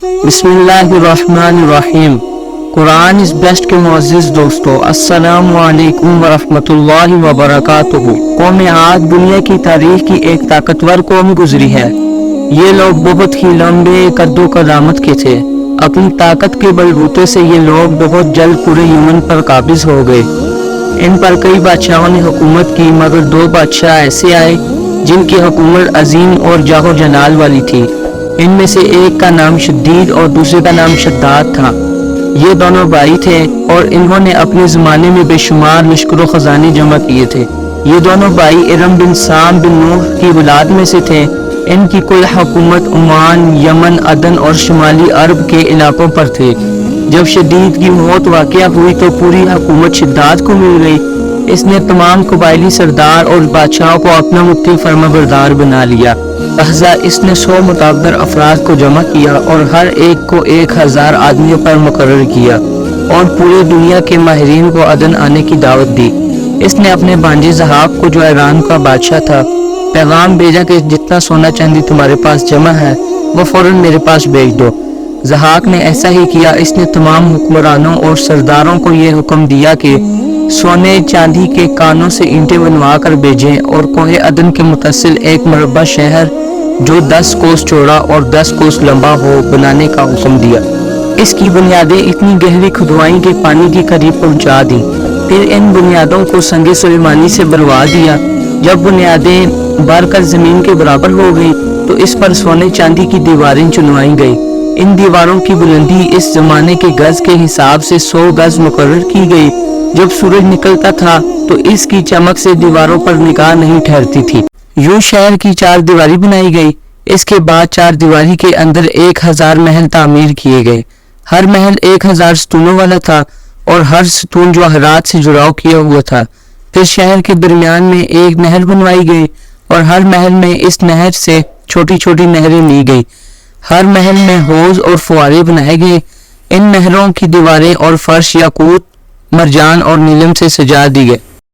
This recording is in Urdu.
بسم اللہ الرحمن الرحیم۔ قرآن از بیسٹ کے معزز دوستو، السلام علیکم ورحمۃ اللہ وبرکاتہ۔ قوم عاد دنیا کی تاریخ کی ایک طاقتور قوم گزری ہے۔ یہ لوگ بہت ہی لمبے قد و قامت کے تھے۔ اپنی طاقت کے بلبوتے سے یہ لوگ بہت جلد پورے یمن پر قابض ہو گئے۔ ان پر کئی بادشاہوں نے حکومت کی، مگر دو بادشاہ ایسے آئے جن کی حکومت عظیم اور جاہ و جلال والی تھی۔ ان میں سے ایک کا نام شدید اور دوسرے کا نام شداد تھا۔ یہ دونوں بھائی تھے اور انہوں نے اپنے زمانے میں بے شمار لشکر و خزانے جمع کیے تھے۔ یہ دونوں بھائی ارم بن سام بن نوح کی اولاد میں سے تھے۔ ان کی کل حکومت عمان، یمن، عدن اور شمالی عرب کے علاقوں پر تھے۔ جب شدید کی موت واقع ہوئی تو پوری حکومت شداد کو مل گئی۔ اس نے تمام قبائلی سردار اور بادشاہوں کو اپنا مطیع فرما بردار بنا لیا۔ لہذا اس نے 100 متعدد افراد کو جمع کیا اور ہر ایک کو 1000 آدمیوں پر مقرر کیا اور پوری دنیا کے ماہرین کو عدن آنے کی دعوت دی۔ اس نے اپنے بانجے ضحاک کو، جو ایران کا بادشاہ تھا، پیغام بھیجا کہ جتنا سونا چاندی تمہارے پاس جمع ہے وہ فوراً میرے پاس بھیج دو۔ ضحاک نے ایسا ہی کیا۔ اس نے تمام حکمرانوں اور سرداروں کو یہ حکم دیا کہ سونے چاندی کے کانوں سے اینٹیں بنوا کر بھیجیں اور کوہ عدن کے متصل ایک مربع شہر جو 10 کوس چوڑا اور 10 کوس لمبا ہو بنانے کا حکم دیا۔ اس کی بنیادیں اتنی گہری کھدوائیں کہ پانی کے قریب پہنچا دیں۔ پھر ان بنیادوں کو سنگ سلیمانی سے بھروا دیا۔ جب بنیادیں بھر کر زمین کے برابر ہو گئی تو اس پر سونے چاندی کی دیواریں چنوائی گئی۔ ان دیواروں کی بلندی اس زمانے کے گز کے حساب سے 100 گز مقرر کی گئی۔ جب سورج نکلتا تھا تو اس کی چمک سے دیواروں پر نگاہ نہیں ٹھہرتی تھی۔ یوں شہر کی 4 دیواری بنائی گئی۔ اس کے بعد 4 دیواری کے اندر 1000 محل تعمیر کیے گئے۔ ہر محل 1000 ستونوں والا تھا اور ہر ستون جواہرات سے جڑاؤ کیا ہوا تھا۔ پھر شہر کے درمیان میں ایک نہر بنوائی گئی اور ہر محل میں اس نہر سے چھوٹی چھوٹی نہریں لی گئی۔ ہر محل میں حوض اور فوارے بنائے گئے۔ ان نہروں کی دیواریں اور فرش یاقوت، مرجان اور نیلم سے سجا دی گئے۔